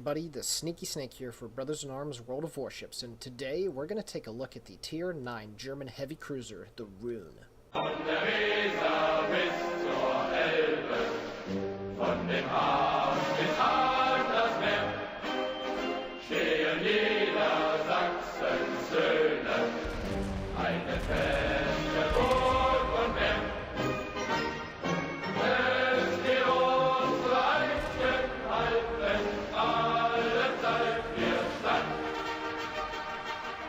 everybody, the Sneaky Snake here for Brothers in Arms World of Warships, and today we're going to take a look at the Tier 9 German heavy cruiser, the Roon. Von der Weser bis zur Elbe, von dem Hahn bis an das Meer, stehen Niedersachsens Söhne, eine feste Burg und Wehr. Es geht unsere Eichen halten, allezeit wir stand.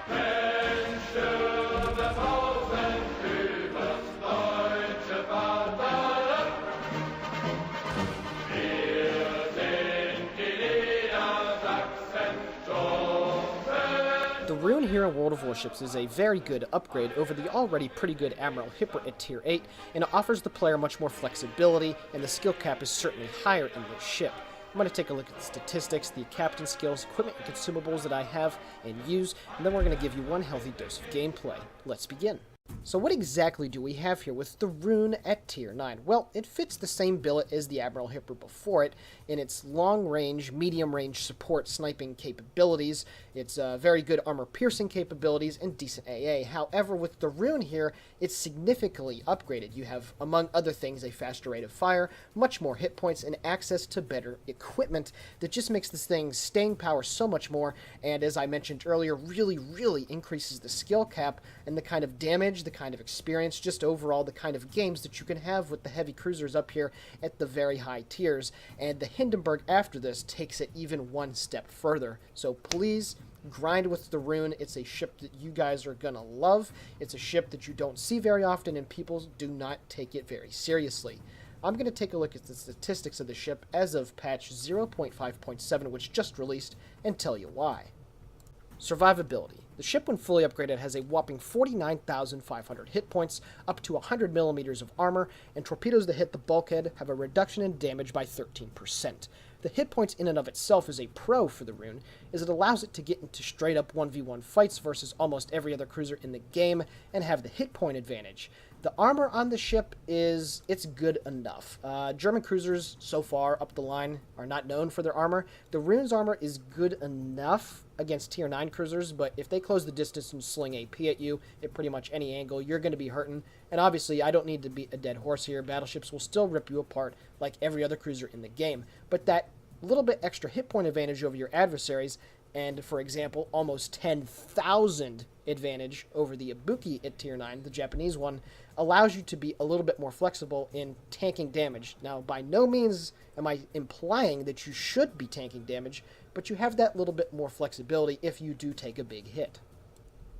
Wenn Stürme brausen übers deutsche Vaterland, wir sind die Niedersachsen Truppen. The Roon here in World of Warships is a very good upgrade over the already pretty good Admiral Hipper at Tier 8, and it offers the player much more flexibility, and the skill cap is certainly higher in this ship. I'm going to take a look at the statistics, the captain skills, equipment, and consumables that I have and use, and then we're going to give you one healthy dose of gameplay. Let's begin. So what exactly do we have here with the Roon at Tier 9? Well, it fits the same billet as the Admiral Hipper before it in its long-range, medium-range support sniping capabilities, its very good armor-piercing capabilities, and decent AA. However, with the Roon here, it's significantly upgraded. You have, among other things, a faster rate of fire, much more hit points, and access to better equipment that just makes this thing's staying power so much more, and as I mentioned earlier, really increases the skill cap and the kind of damage, the kind of experience, just overall the kind of games that you can have with the heavy cruisers up here at the very high tiers. And the Hindenburg after this takes it even one step further. So please grind with the Roon. It's a ship that you guys are gonna love. It's a ship that you don't see very often, and people do not take it very seriously. I'm going to take a look at the statistics of the ship as of patch 0.5.7, which just released, and tell you why. Survivability. The ship, when fully upgraded, has a whopping 49,500 hit points, up to 100 millimeters of armor, and torpedoes that hit the bulkhead have a reduction in damage by 13%. The hit points in and of itself is a pro for the Roon, as it allows it to get into straight-up 1v1 fights versus almost every other cruiser in the game, and have the hit point advantage. The armor on the ship it's good enough. German cruisers, so far up the line, are not known for their armor. The Roon's armor is good enough against Tier 9 cruisers, but if they close the distance and sling AP at you at pretty much any angle, you're going to be hurting. And obviously, I don't need to beat a dead horse here. Battleships will still rip you apart like every other cruiser in the game. But that little bit extra hit point advantage over your adversaries, and, for example, almost 10,000 advantage over the Ibuki at Tier 9, the Japanese one, allows you to be a little bit more flexible in tanking damage. Now, by no means am I implying that you should be tanking damage, but you have that little bit more flexibility if you do take a big hit.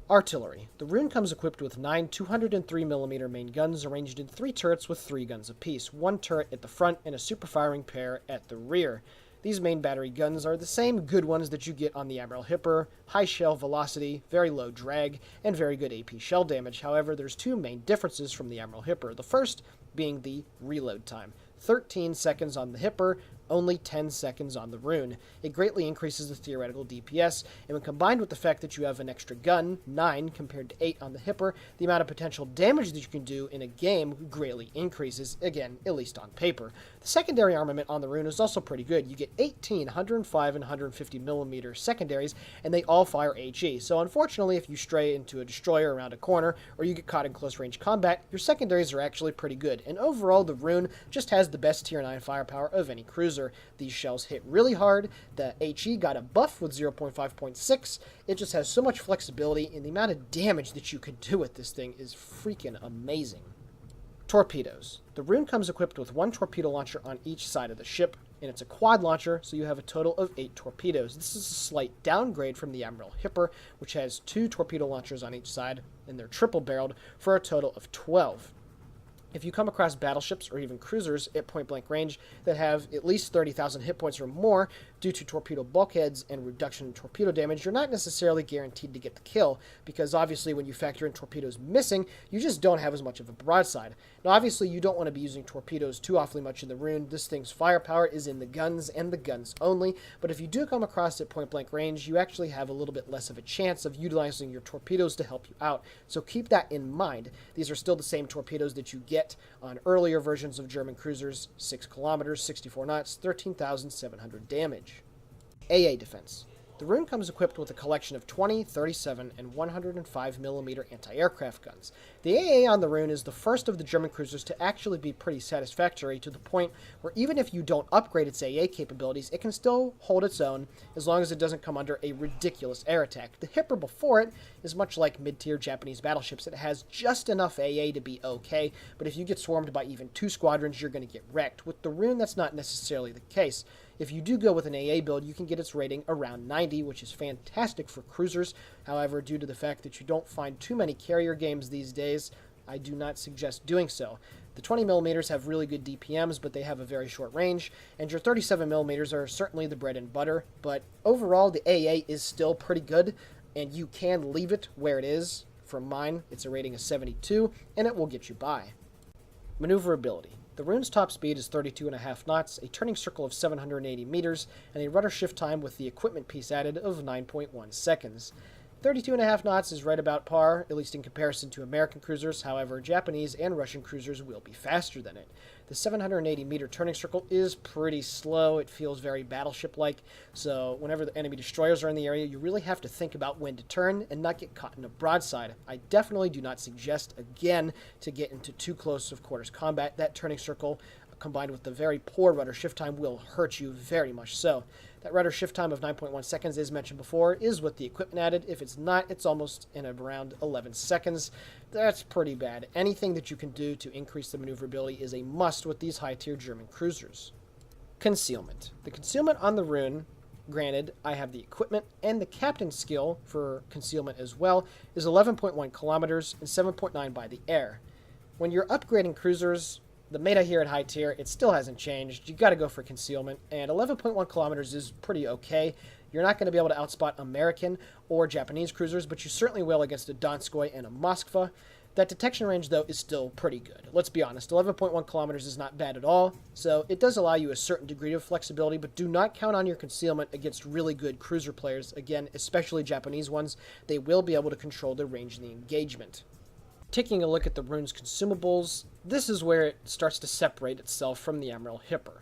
Artillery. The Roon comes equipped with 9 203mm main guns arranged in 3 turrets with 3 guns apiece, 1 turret at the front and a super-firing pair at the rear. These main battery guns are the same good ones that you get on the Admiral Hipper: high shell velocity, very low drag, and very good AP shell damage. However, there's 2 main differences from the Admiral Hipper. The first being the reload time. 13 seconds on the Hipper, only 10 seconds on the Roon. It greatly increases the theoretical DPS, and when combined with the fact that you have an extra gun, 9 compared to 8 on the Hipper, the amount of potential damage that you can do in a game greatly increases, again, at least on paper. The secondary armament on the Roon is also pretty good. You get 18 105 and 150mm secondaries, and they all fire HE. So unfortunately, if you stray into a destroyer around a corner, or you get caught in close-range combat, your secondaries are actually pretty good. And overall, the Roon just has the best Tier 9 firepower of any cruiser. These shells hit really hard. The HE got a buff with 0.5.6. It just has so much flexibility, and the amount of damage that you can do with this thing is freaking amazing. Torpedoes. The Roon comes equipped with 1 torpedo launcher on each side of the ship, and it's a quad launcher, so you have a total of 8 torpedoes. This is a slight downgrade from the Admiral Hipper, which has 2 torpedo launchers on each side, and they're triple-barreled for a total of 12. If you come across battleships or even cruisers at point-blank range that have at least 30,000 hit points or more due to torpedo bulkheads and reduction in torpedo damage, you're not necessarily guaranteed to get the kill, because obviously when you factor in torpedoes missing, you just don't have as much of a broadside. Now obviously you don't want to be using torpedoes too awfully much in the Roon. This thing's firepower is in the guns and the guns only, but if you do come across at point-blank range, you actually have a little bit less of a chance of utilizing your torpedoes to help you out. So keep that in mind. These are still the same torpedoes that you get on earlier versions of German cruisers: 6 kilometers, 64 knots, 13,700 damage. AA defense. The Roon comes equipped with a collection of 20, 37, and 105mm anti-aircraft guns. The AA on the Roon is the first of the German cruisers to actually be pretty satisfactory, to the point where even if you don't upgrade its AA capabilities, it can still hold its own as long as it doesn't come under a ridiculous air attack. The Hipper before it is much like mid-tier Japanese battleships. It has just enough AA to be okay, but if you get swarmed by even 2 squadrons, you're going to get wrecked. With the Roon, that's not necessarily the case. If you do go with an AA build, you can get its rating around 90, which is fantastic for cruisers. However, due to the fact that you don't find too many carrier games these days, I do not suggest doing so. The 20mm have really good DPMs, but they have a very short range, and your 37mm are certainly the bread and butter, but overall the AA is still pretty good, and you can leave it where it is. For mine, it's a rating of 72, and it will get you by. Maneuverability. The Roon's top speed is 32.5 knots, a turning circle of 780 meters, and a rudder shift time with the equipment piece added of 9.1 seconds. 32.5 knots is right about par, at least in comparison to American cruisers. However, Japanese and Russian cruisers will be faster than it. The 780-meter turning circle is pretty slow. It feels very battleship-like, so whenever the enemy destroyers are in the area, you really have to think about when to turn and not get caught in a broadside. I definitely do not suggest, again, to get into too close of quarters combat. That turning circle, combined with the very poor rudder shift time, will hurt you very much so. That rudder shift time of 9.1 seconds, as mentioned before, is with the equipment added. If it's not, it's almost in around 11 seconds. That's pretty bad. Anything that you can do to increase the maneuverability is a must with these high-tier German cruisers. Concealment. The concealment on the Roon, granted, I have the equipment and the captain's skill for concealment as well, is 11.1 kilometers and 7.9 by the air. When you're upgrading cruisers, the meta here at high tier, it still hasn't changed. You got to go for concealment, and 11.1 kilometers is pretty okay. You're not going to be able to outspot American or Japanese cruisers, but you certainly will against a Donskoy and a Moskva. That detection range, though, is still pretty good. Let's be honest, 11.1 kilometers is not bad at all, so it does allow you a certain degree of flexibility, but do not count on your concealment against really good cruiser players. Again, especially Japanese ones, they will be able to control the range and the engagement. Taking a look at the Roon's consumables, this is where it starts to separate itself from the Admiral Hipper.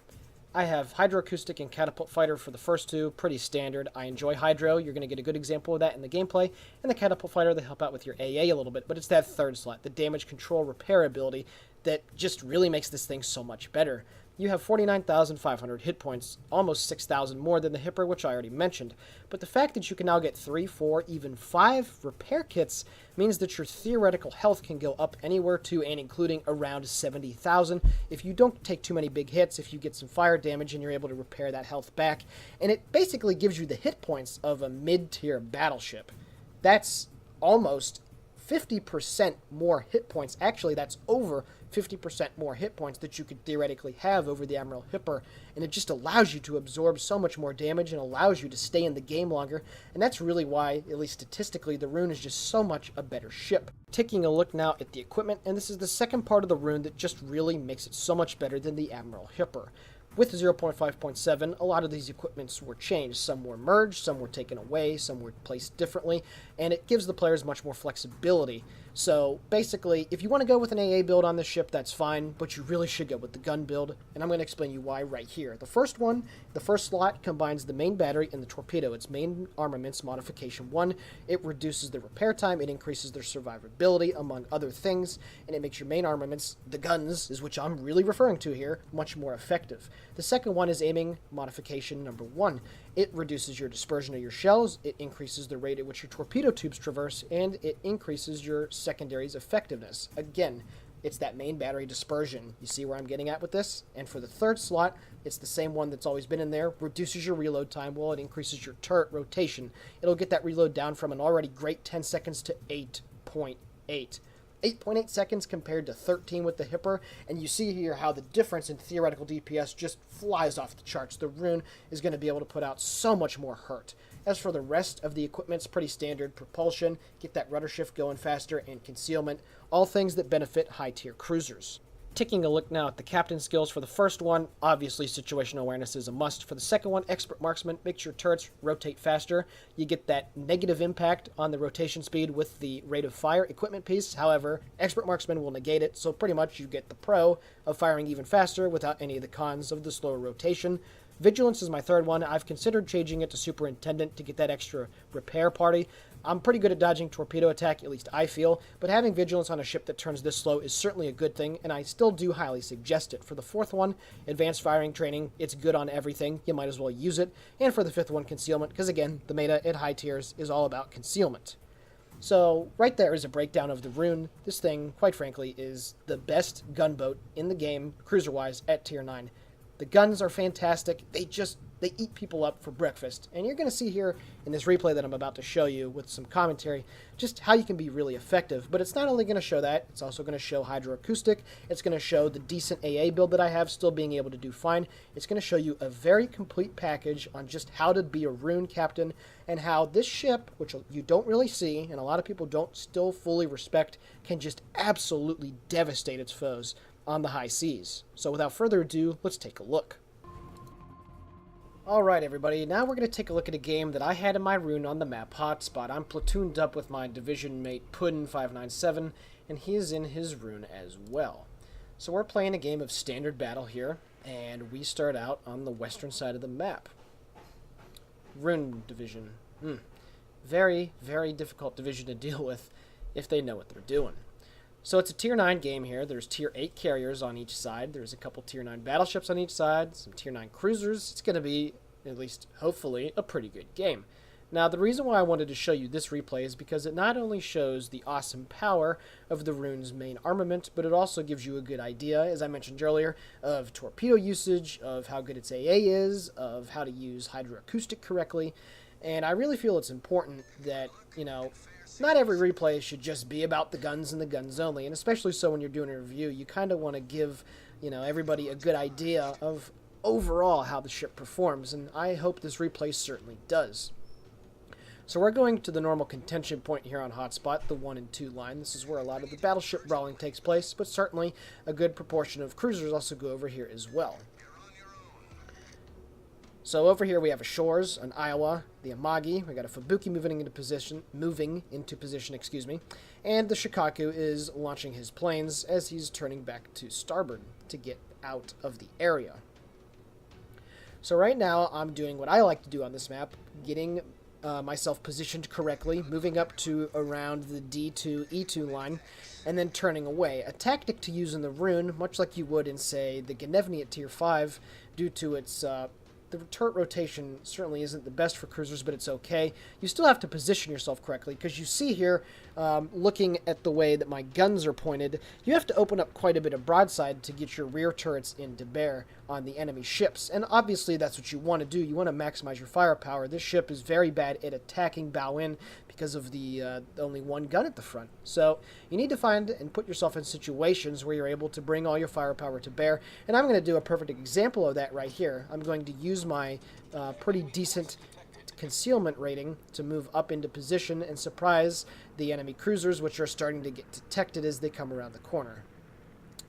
I have Hydroacoustic and Catapult Fighter for the first two, pretty standard. I enjoy Hydro, you're going to get a good example of that in the gameplay, and the Catapult Fighter, they help out with your AA a little bit, but it's that third slot, the damage control repair ability, that just really makes this thing so much better. You have 49,500 hit points, almost 6,000 more than the Hipper, which I already mentioned. But the fact that you can now get 3, 4, even 5 repair kits means that your theoretical health can go up anywhere to and including around 70,000 if you don't take too many big hits, if you get some fire damage and you're able to repair that health back. And it basically gives you the hit points of a mid-tier battleship. That's almost 50% more hit points. Actually, that's over 50% more hit points that you could theoretically have over the Admiral Hipper, and it just allows you to absorb so much more damage and allows you to stay in the game longer, and that's really why, at least statistically, the Roon is just so much a better ship. Taking a look now at the equipment, and this is the second part of the Roon that just really makes it so much better than the Admiral Hipper. With 0.5.7, a lot of these equipments were changed. Some were merged, some were taken away, some were placed differently, and it gives the players much more flexibility. So basically, if you want to go with an AA build on this ship, that's fine, but you really should go with the gun build, and I'm going to explain you why right here. The first one, the first slot, combines the main battery and the torpedo. It's main armaments modification 1. It reduces the repair time, it increases their survivability, among other things, and it makes your main armaments, the guns, is which I'm really referring to here, much more effective. The second one is aiming modification number 1. It reduces your dispersion of your shells, it increases the rate at which your torpedo tubes traverse, and it increases your secondary's effectiveness. Again, it's that main battery dispersion. You see where I'm getting at with this? And for the third slot, it's the same one that's always been in there. Reduces your reload time while it increases your turret rotation. It'll get that reload down from an already great 10 seconds to 8.8. 8.8 seconds compared to 13 with the Hipper, and you see here how the difference in theoretical DPS just flies off the charts. The Roon is going to be able to put out so much more hurt. As for the rest of the equipment, it's pretty standard. Propulsion, get that rudder shift going faster, and concealment, all things that benefit high-tier cruisers. Taking a look now at the captain skills. For the first one, obviously situational awareness is a must. For the second one, expert marksman, makes your turrets rotate faster. You get that negative impact on the rotation speed with the rate of fire equipment piece. However, expert marksman will negate it, so pretty much you get the pro of firing even faster without any of the cons of the slower rotation. Vigilance is my third one. I've considered changing it to Superintendent to get that extra repair party. I'm pretty good at dodging torpedo attack, at least I feel, but having Vigilance on a ship that turns this slow is certainly a good thing, and I still do highly suggest it. For the fourth one, Advanced Firing Training, it's good on everything. You might as well use it. And for the fifth one, Concealment, because again, the meta at high tiers is all about concealment. So right there is a breakdown of the Roon. This thing, quite frankly, is the best gunboat in the game, cruiser-wise, at tier 9. The guns are fantastic. They eat people up for breakfast. And you're going to see here in this replay that I'm about to show you with some commentary just how you can be really effective. But it's not only going to show that, it's also going to show hydroacoustic. It's going to show the decent AA build that I have still being able to do fine. It's going to show you a very complete package on just how to be a Roon captain and how this ship, which you don't really see and a lot of people don't still fully respect, can just absolutely devastate its foes on the high seas. So without further ado, let's take a look. Alright everybody, now we're going to take a look at a game that I had in my Roon on the map Hotspot. I'm platooned up with my division mate Puddin597, and he is in his Roon as well. So we're playing a game of standard battle here, and we start out on the western side of the map. Roon division. Very, very difficult division to deal with if they know what they're doing. So it's a tier 9 game here. There's tier 8 carriers on each side. There's a couple tier 9 battleships on each side, some tier 9 cruisers. It's going to be, at least hopefully, a pretty good game. Now, the reason why I wanted to show you this replay is because it not only shows the awesome power of the Roon's main armament, but it also gives you a good idea, as I mentioned earlier, of torpedo usage, of how good its AA is, of how to use hydroacoustic correctly. And I really feel it's important that, not every replay should just be about the guns and the guns only, and especially so when you're doing a review, you kind of want to give, everybody a good idea of overall how the ship performs, and I hope this replay certainly does. So we're going to the normal contention point here on Hotspot, the 1 and 2 line. This is where a lot of the battleship brawling takes place, but certainly a good proportion of cruisers also go over here as well. So over here we have a Shores, an Iowa, the Amagi, we got a Fubuki moving into position, and the Shikaku is launching his planes as he's turning back to starboard to get out of the area. So right now I'm doing what I like to do on this map, getting myself positioned correctly, moving up to around the D2, E2 line, and then turning away. A tactic to use in the Roon, much like you would in, say, the Gnevny at Tier 5, due to its the turret rotation certainly isn't the best for cruisers, but it's okay. You still have to position yourself correctly, because you see here, looking at the way that my guns are pointed, you have to open up quite a bit of broadside to get your rear turrets into bear on the enemy ships. And obviously that's what you want to do. You want to maximize your firepower. This ship is very bad at attacking bow in because of the only one gun at the front. So you need to find and put yourself in situations where you're able to bring all your firepower to bear. And I'm going to do a perfect example of that right here. I'm going to use my pretty decent concealment rating to move up into position and surprise the enemy cruisers, which are starting to get detected as they come around the corner.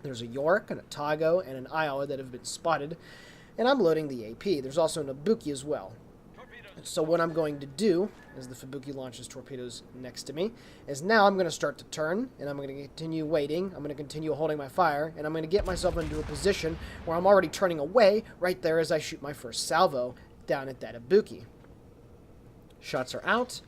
There's a York, and a Tago, and an Iowa that have been spotted, and I'm loading the AP. There's also an Ibuki as well. So what I'm going to do, as the Fubuki launches torpedoes next to me, is now I'm going to start to turn, and I'm going to continue waiting, I'm going to continue holding my fire, and I'm going to get myself into a position where I'm already turning away right there as I shoot my first salvo down at that Ibuki. Shots are out.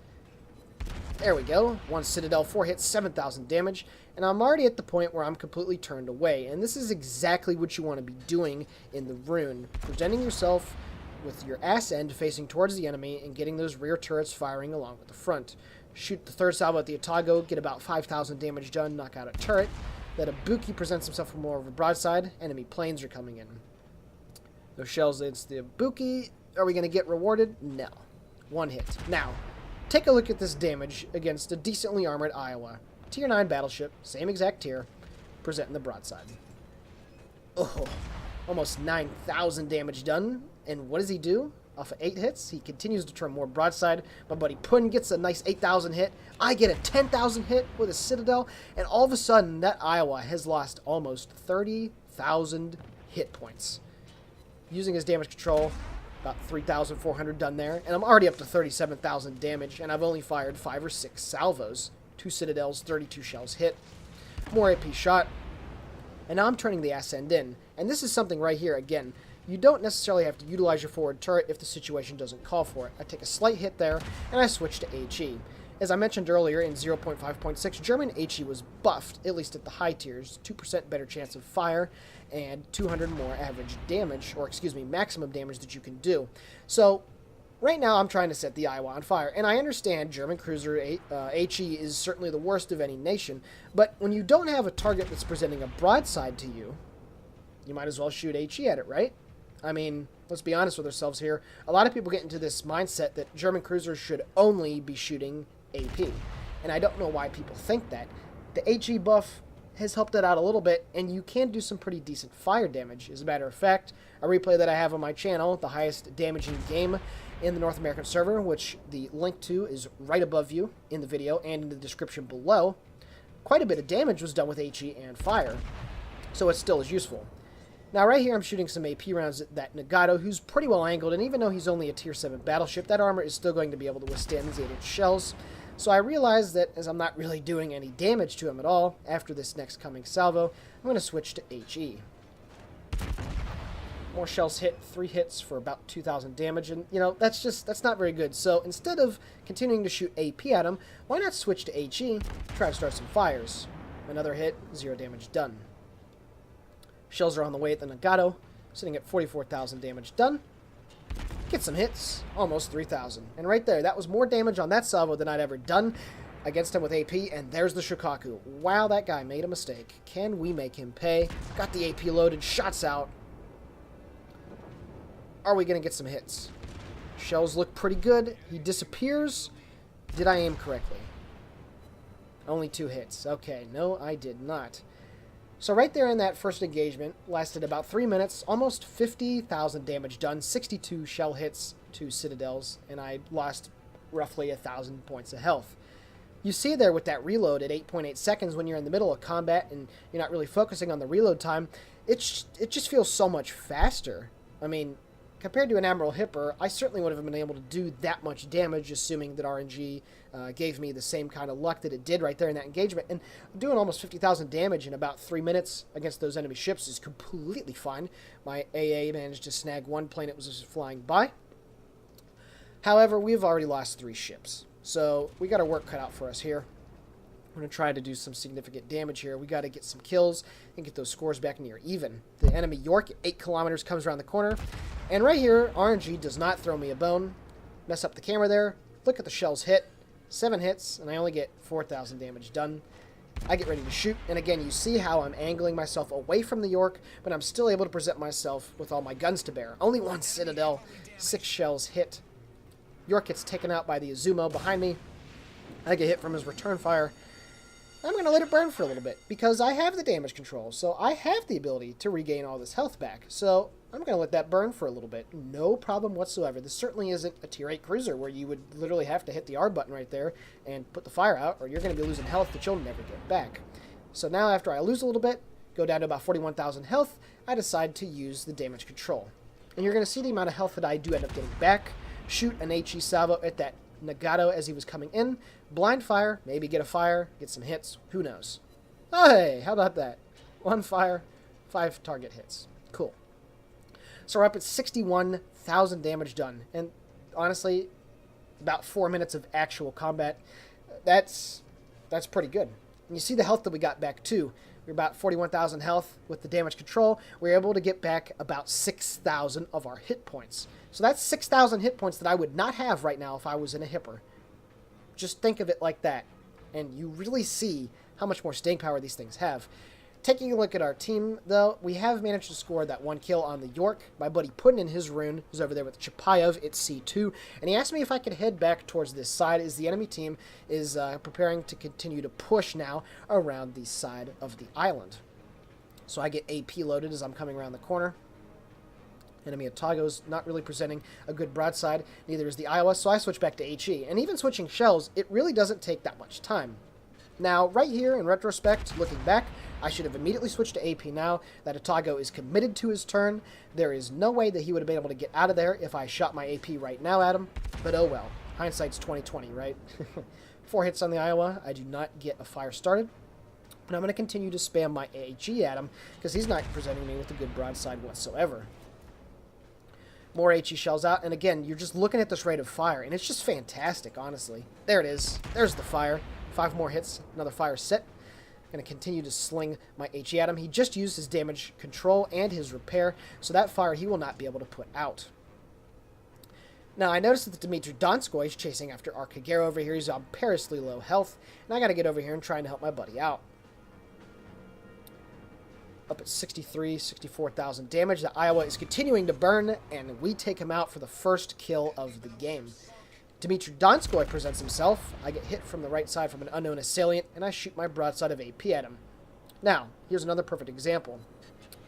There we go. One Citadel, 4 hits, 7,000 damage, and I'm already at the point where I'm completely turned away, and this is exactly what you want to be doing in the Roon, presenting yourself with your ass end facing towards the enemy and getting those rear turrets firing along with the front. Shoot the third salvo at the Otago, get about 5,000 damage done, knock out a turret. That Ibuki presents himself from more of a broadside. Enemy planes are coming in. Those shells against the Ibuki. Are we going to get rewarded? No. One hit. Now, take a look at this damage against a decently armored Iowa. Tier 9 battleship, same exact tier, presenting the broadside. Oh, almost 9,000 damage done. And what does he do? Off of 8 hits, he continues to turn more broadside. My buddy Puddin gets a nice 8,000 hit. I get a 10,000 hit with a Citadel. And all of a sudden, that Iowa has lost almost 30,000 hit points. Using his damage control, about 3,400 done there. And I'm already up to 37,000 damage. And I've only fired 5 or 6 salvos. 2 Citadels, 32 shells hit. More AP shot. And now I'm turning the ass end in. And this is something right here, again, you don't necessarily have to utilize your forward turret if the situation doesn't call for it. I take a slight hit there, and I switch to HE. As I mentioned earlier, in 0.5.6, German HE was buffed, at least at the high tiers, 2% better chance of fire, and 200 more average damage, or excuse me, maximum damage that you can do. So, right now I'm trying to set the Iowa on fire, and I understand German cruiser HE is certainly the worst of any nation, but when you don't have a target that's presenting a broadside to you, you might as well shoot HE at it, right? I mean, let's be honest with ourselves here. A lot of people get into this mindset that German cruisers should only be shooting AP, and I don't know why people think that. The HE buff has helped it out a little bit, and you can do some pretty decent fire damage. As a matter of fact, a replay that I have on my channel, the highest damaging game in the North American server, which the link to is right above you in the video and in the description below, quite a bit of damage was done with HE and fire, so it still is useful. Now right here I'm shooting some AP rounds at that Nagato, who's pretty well angled, and even though he's only a tier 7 battleship, that armor is still going to be able to withstand these 8-inch shells. So I realize that as I'm not really doing any damage to him at all, after this next coming salvo, I'm going to switch to HE. More shells hit, 3 hits for about 2,000 damage, and, you know, that's not very good. So instead of continuing to shoot AP at him, why not switch to HE, try to start some fires. Another hit, 0 damage done. Shells are on the way at the Nagato, sitting at 44,000 damage done. Get some hits, almost 3,000. And right there, that was more damage on that salvo than I'd ever done against him with AP, and there's the Shokaku. Wow, that guy made a mistake. Can we make him pay? Got the AP loaded, shots out. Are we going to get some hits? Shells look pretty good. He disappears. Did I aim correctly? Only 2 hits. Okay, no, I did not. So right there in that first engagement, lasted about 3 minutes, almost 50,000 damage done, 62 shell hits to citadels, and I lost roughly 1,000 points of health. You see there with that reload at 8.8 seconds when you're in the middle of combat and you're not really focusing on the reload time, it just feels so much faster. I mean, compared to an Admiral Hipper, I certainly would have been able to do that much damage, assuming that RNG gave me the same kind of luck that it did right there in that engagement. And doing almost 50,000 damage in about 3 minutes against those enemy ships is completely fine. My AA managed to snag 1 plane that was just flying by. However, we've already lost 3 ships, so we got our work cut out for us here. We're going to try to do some significant damage here. We got to get some kills and get those scores back near even. The enemy York at 8 kilometers comes around the corner. And right here, RNG does not throw me a bone. Mess up the camera there. Look at the shells hit. 7 hits, and I only get 4,000 damage done. I get ready to shoot, and again, you see how I'm angling myself away from the York, but I'm still able to present myself with all my guns to bear. Only 1 citadel, 6 shells hit. York gets taken out by the Izumo behind me. I get hit from his return fire. I'm going to let it burn for a little bit, because I have the damage control, so I have the ability to regain all this health back. So I'm going to let that burn for a little bit. No problem whatsoever. This certainly isn't a tier 8 cruiser where you would literally have to hit the R button right there and put the fire out, or you're going to be losing health that you'll never get back. So now after I lose a little bit, go down to about 41,000 health, I decide to use the damage control. And you're going to see the amount of health that I do end up getting back. Shoot an HE salvo at that Nagato as he was coming in. Blind fire, maybe get a fire, get some hits, who knows. Hey, how about that? 1 fire, 5 target hits. Cool. So we're up at 61,000 damage done. And honestly, about 4 minutes of actual combat, that's pretty good. And you see the health that we got back too. We're about 41,000 health with the damage control. We're able to get back about 6,000 of our hit points. So that's 6,000 hit points that I would not have right now if I was in a Hipper. Just think of it like that, and you really see how much more staying power these things have. Taking a look at our team, though, we have managed to score that 1 kill on the York. My buddy putting in his rune, who's over there with Chapayev at C2, and he asked me if I could head back towards this side as the enemy team is preparing to continue to push now around the side of the island. So I get AP loaded as I'm coming around the corner. Enemy Otago's not really presenting a good broadside, neither is the Iowa, so I switch back to HE. And even switching shells, it really doesn't take that much time. Now, right here, in retrospect, looking back, I should have immediately switched to AP now that Otago is committed to his turn. There is no way that he would have been able to get out of there if I shot my AP right now at him, but oh well. Hindsight's 20/20, right? 4 hits on the Iowa. I do not get a fire started. And I'm going to continue to spam my HE at him because he's not presenting me with a good broadside whatsoever. More HE shells out, and again, you're just looking at this rate of fire, and it's just fantastic, honestly. There it is. There's the fire. 5 more hits, another fire set. Going to continue to sling my HE at him. He just used his damage control and his repair, so that fire he will not be able to put out. Now, I noticed that the Dmitry Donskoy is chasing after our Kagero over here. He's on perilously low health, and I got to get over here and try and help my buddy out. Up at 64,000 damage. The Iowa is continuing to burn, and we take him out for the first kill of the game. Dmitry Donskoy presents himself. I get hit from the right side from an unknown assailant, and I shoot my broadside of AP at him. Now, here's another perfect example.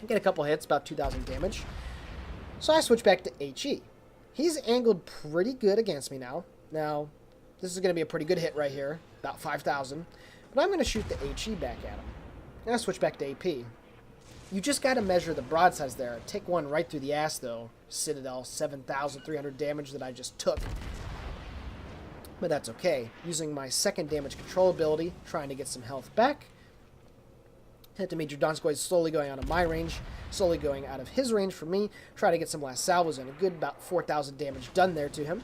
I get a couple hits, about 2,000 damage. So I switch back to HE. He's angled pretty good against me now. Now, this is going to be a pretty good hit right here, about 5,000. But I'm going to shoot the HE back at him. And I switch back to AP. You just got to measure the broadsides there. Take one right through the ass, though. Citadel, 7,300 damage that I just took. But that's okay. Using my second damage control ability, trying to get some health back. Dmitry Donskoy is slowly going out of my range, slowly going out of his range for me. Try to get some last salvos in. A good about 4,000 damage done there to him.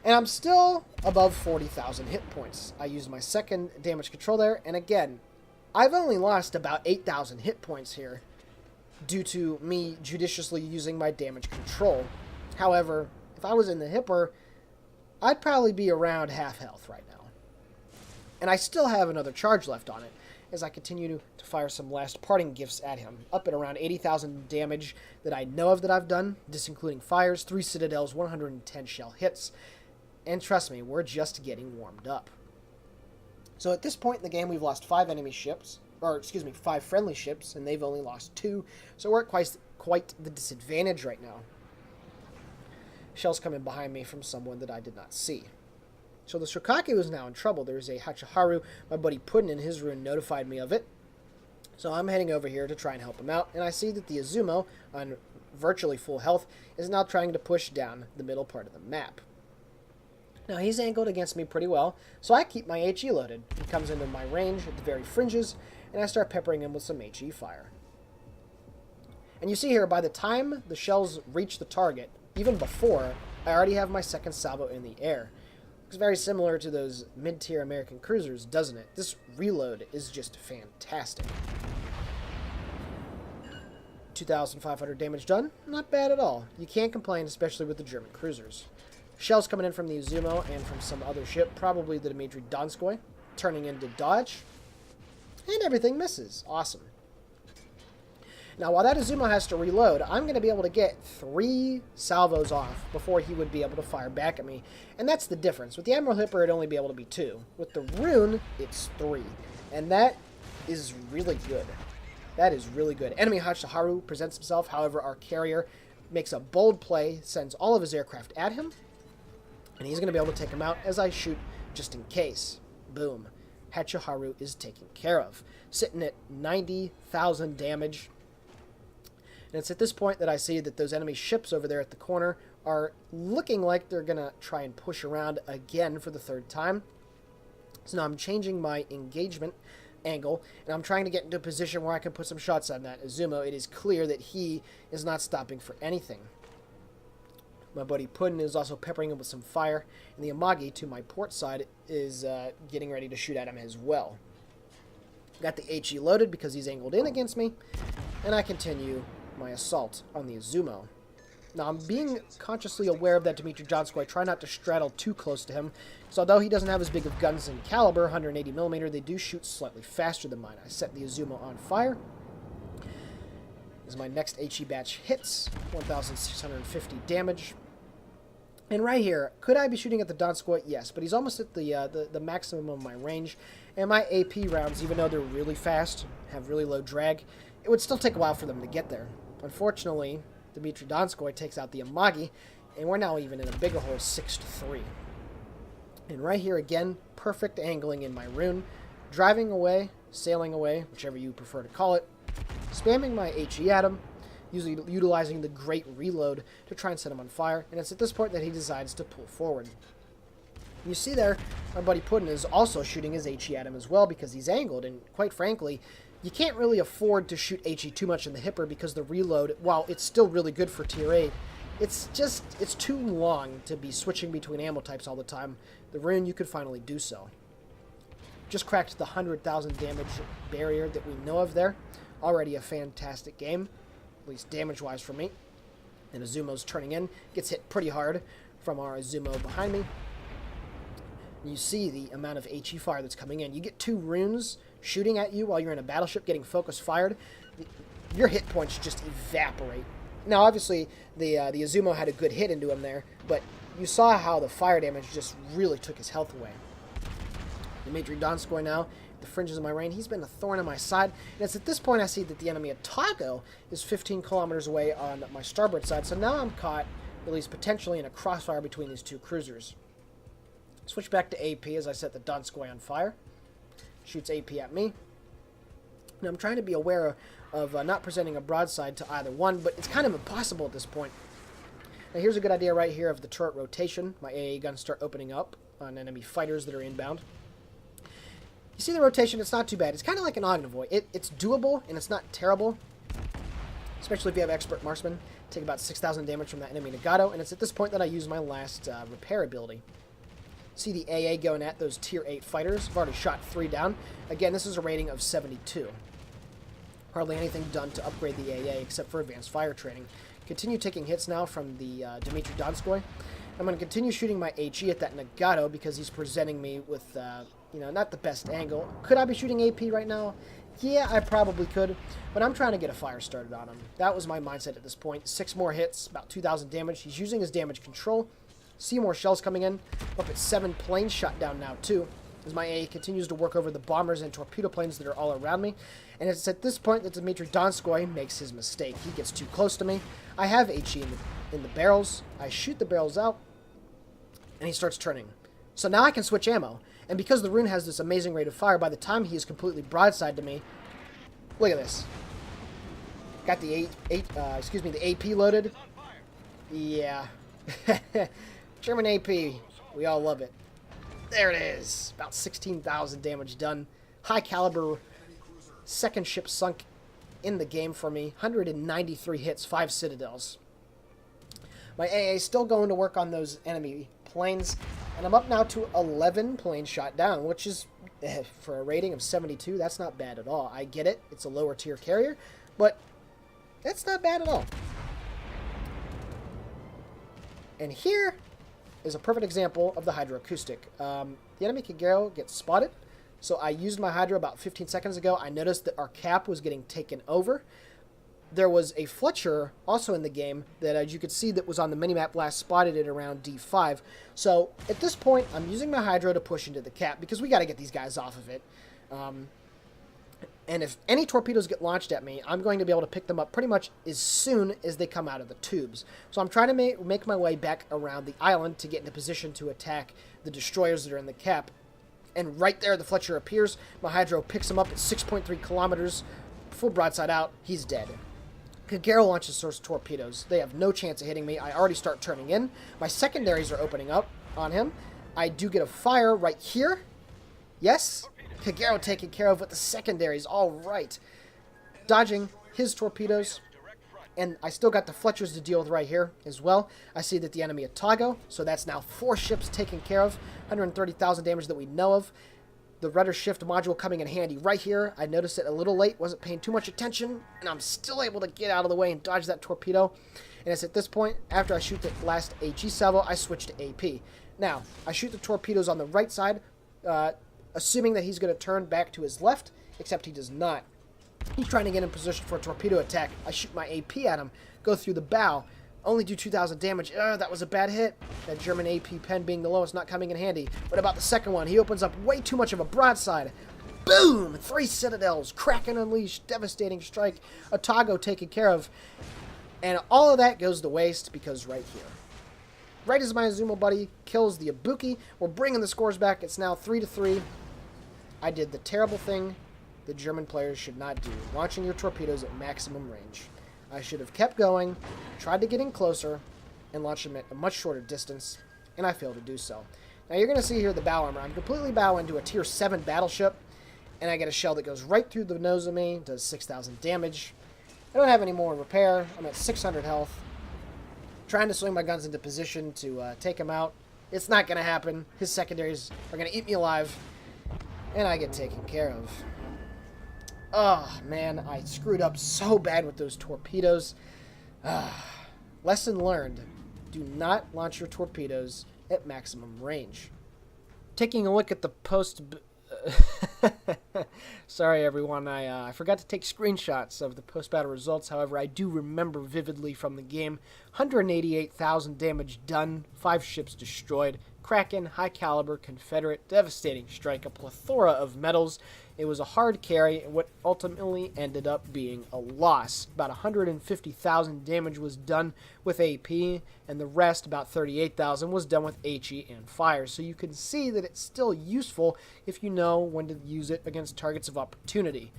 And I'm still above 40,000 hit points. I used my second damage control there, and again, I've only lost about 8,000 hit points here due to me judiciously using my damage control. However, if I was in the hipper, I'd probably be around half health right now. And I still have another charge left on it as I continue to fire some last parting gifts at him. Up at around 80,000 damage that I know of that I've done, this including fires, 3 citadels, 110 shell hits. And trust me, we're just getting warmed up. So at this point in the game, we've lost 5 enemy ships, or excuse me, 5 friendly ships, and they've only lost 2. So we're at quite the disadvantage right now. Shells coming behind me from someone that I did not see. So the Shokake was now in trouble. There's a Hachiharu. My buddy Puddin in his rune notified me of it. So I'm heading over here to try and help him out. And I see that the Izumo, on virtually full health, is now trying to push down the middle part of the map. Now he's angled against me pretty well, so I keep my HE loaded. He comes into my range at the very fringes, and I start peppering him with some HE fire. And you see here, by the time the shells reach the target, even before, I already have my second salvo in the air. It's very similar to those mid-tier American cruisers, doesn't it? This reload is just fantastic. 2,500 damage done? Not bad at all. You can't complain, especially with the German cruisers. Shells coming in from the Izumo and from some other ship, probably the Dmitry Donskoy, turning into dodge. And everything misses. Awesome. Now, while that Izumo has to reload, I'm going to be able to get 3 salvos off before he would be able to fire back at me. And that's the difference. With the Admiral Hipper, it'd only be able to be 2. With the Rune, it's 3. And that is really good. That is really good. Enemy Hachiharu presents himself. However, our carrier makes a bold play, sends all of his aircraft at him. And he's going to be able to take him out as I shoot just in case. Boom. Hachiharu is taken care of. Sitting at 90,000 damage. And it's at this point that I see that those enemy ships over there at the corner are looking like they're going to try and push around again for the 3rd time. So now I'm changing my engagement angle, and I'm trying to get into a position where I can put some shots on that Izumo. It is clear that he is not stopping for anything. My buddy Puddin is also peppering him with some fire, and the Amagi to my port side is getting ready to shoot at him as well. Got the HE loaded because he's angled in against me, and I continue my assault on the Izumo. Now, I'm being consciously aware of that Dmitry Donskoy. I try not to straddle too close to him, so although he doesn't have as big of guns in caliber, 180mm, they do shoot slightly faster than mine. I set the Izumo on fire. As my next HE batch hits, 1,650 damage. And right here, could I be shooting at the Donskoy? Yes, but he's almost at the maximum of my range. And my AP rounds, even though they're really fast, have really low drag, it would still take a while for them to get there. Unfortunately, Dmitry Donskoy takes out the Amagi, and we're now even in a bigger hole, 6-3. And right here again, perfect angling in my rune, driving away, sailing away, whichever you prefer to call it, spamming my HE at him, utilizing the great reload to try and set him on fire, and it's at this point that he decides to pull forward. You see there, our buddy Puddin is also shooting his HE at him as well because he's angled, and quite frankly, you can't really afford to shoot HE too much in the hipper because the reload, while it's still really good for tier 8, it's too long to be switching between ammo types all the time. The Roon, you could finally do so. Just cracked the 100,000 damage barrier that we know of there. Already a fantastic game, at least damage-wise for me. And Azumo's turning in, gets hit pretty hard from our Azumo behind me. You see the amount of HE fire that's coming in. You get 2 runes shooting at you while you're in a battleship getting focus fired. Your hit points just evaporate. Now, obviously, the Azumo had a good hit into him there, but you saw how the fire damage just really took his health away. Dmitry Donskoy now, the fringes of my rain, he's been a thorn in my side, and it's at this point I see that the enemy Otago is 15 kilometers away on my starboard side, so now I'm caught, at least potentially, in a crossfire between these 2 cruisers. Switch back to AP as I set the Donskoy on fire. Shoots AP at me. Now I'm trying to be aware of not presenting a broadside to either one, but it's kind of impossible at this point. Now here's a good idea right here of the turret rotation. My AA guns start opening up on enemy fighters that are inbound. You see the rotation, it's not too bad. It's kind of like an Ognavoy. It's doable, and it's not terrible. Especially if you have Expert Marksman. Take about 6,000 damage from that enemy Nagato, and it's at this point that I use my last repair ability. See the AA going at those tier 8 fighters. I've already shot 3 down. Again, this is a rating of 72. Hardly anything done to upgrade the AA except for advanced fire training. Continue taking hits now from the Dmitry Donskoy. I'm going to continue shooting my HE at that Nagato because he's presenting me with, not the best angle. Could I be shooting AP right now? Yeah, I probably could, but I'm trying to get a fire started on him. That was my mindset at this point. 6 more hits, about 2,000 damage. He's using his damage control. See more shells coming in. Up at 7 planes shot down now, too, as my AA continues to work over the bombers and torpedo planes that are all around me. And it's at this point that Dmitry Donskoy makes his mistake. He gets too close to me. I have HE in the barrels. I shoot the barrels out, and he starts turning. So now I can switch ammo. And because the Roon has this amazing rate of fire, by the time he is completely broadside to me, look at this. Got the the AP loaded. Yeah. German AP. We all love it. There it is. About 16,000 damage done. High caliber. Second ship sunk in the game for me. 193 hits, 5 citadels. My AA is still going to work on those enemy planes, and I'm up now to 11 planes shot down, which is, for a rating of 72, that's not bad at all. I get it, it's a lower tier carrier, but that's not bad at all. And here is a perfect example of the hydroacoustic. The enemy Kagero gets spotted, so I used my hydro about 15 seconds ago. I noticed that our cap was getting taken over. There was a Fletcher also in the game that, as you could see, that was on the minimap last spotted at around D5. So at this point, I'm using my hydro to push into the cap because we got to get these guys off of it. And if any torpedoes get launched at me, I'm going to be able to pick them up pretty much as soon as they come out of the tubes. So I'm trying to make my way back around the island to get into position to attack the destroyers that are in the cap. And right there, the Fletcher appears. My hydro picks him up at 6.3 kilometers, full broadside out. He's dead. Kagero launches those torpedoes. They have no chance of hitting me. I already start turning in. My secondaries are opening up on him. I do get a fire right here. Yes. Kagero taken care of with the secondaries. All right. Dodging his torpedoes. And I still got the Fletchers to deal with right here as well. I see that the enemy Otago. So that's now 4 ships taken care of. 130,000 damage that we know of. The rudder shift module coming in handy right here. I noticed it a little late, wasn't paying too much attention, and I'm still able to get out of the way and dodge that torpedo. And it's at this point, after I shoot the last HE salvo, I switch to AP. Now, I shoot the torpedoes on the right side, assuming that he's going to turn back to his left, except he does not. He's trying to get in position for a torpedo attack. I shoot my AP at him, go through the bow, only do 2,000 damage. That was a bad hit. That German AP pen being the lowest, not coming in handy. What about the second one? He opens up way too much of a broadside. Boom! 3 citadels. Kraken unleashed. Devastating strike. Otago taken care of. And all of that goes to waste because right here. Right as my Azumo buddy kills the Ibuki, we're bringing the scores back. It's now 3-3. I did the terrible thing the German players should not do. Launching your torpedoes at maximum range. I should have kept going, tried to get in closer, and launch them at a much shorter distance, and I failed to do so. Now you're going to see here the bow armor. I'm completely bow into a tier 7 battleship, and I get a shell that goes right through the nose of me, does 6,000 damage. I don't have any more repair. I'm at 600 health. Trying to swing my guns into position to take him out. It's not going to happen. His secondaries are going to eat me alive, and I get taken care of. Oh, man, I screwed up so bad with those torpedoes. Lesson learned. Do not launch your torpedoes at maximum range. Taking a look at the post... Sorry, everyone. I forgot to take screenshots of the post-battle results. However, I do remember vividly from the game. 188,000 damage done, 5 ships destroyed, Kraken, high caliber, Confederate, devastating strike, a plethora of medals. It was a hard carry, and what ultimately ended up being a loss. About 150,000 damage was done with AP, and the rest, about 38,000, was done with HE and fire. So you can see that it's still useful if you know when to use it against targets of opportunity.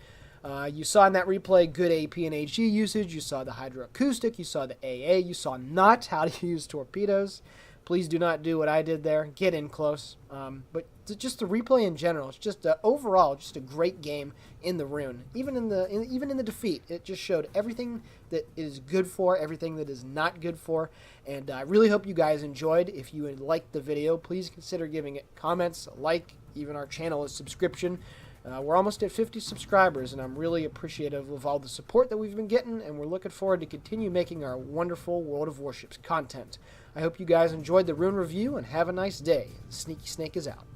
You saw in that replay good AP and HE usage. You saw the hydroacoustic. You saw the AA. You saw not how to use torpedoes. Please do not do what I did there. Get in close. But just the replay in general, it's just overall just a great game in the Roon. Even in the defeat, it just showed everything that is good for, everything that is not good for. And I really hope you guys enjoyed. If you liked the video, please consider giving it comments, a like, even our channel a subscription. We're almost at 50 subscribers, and I'm really appreciative of all the support that we've been getting, and we're looking forward to continue making our wonderful World of Warships content. I hope you guys enjoyed the Roon review, and have a nice day. Sneaky Snake is out.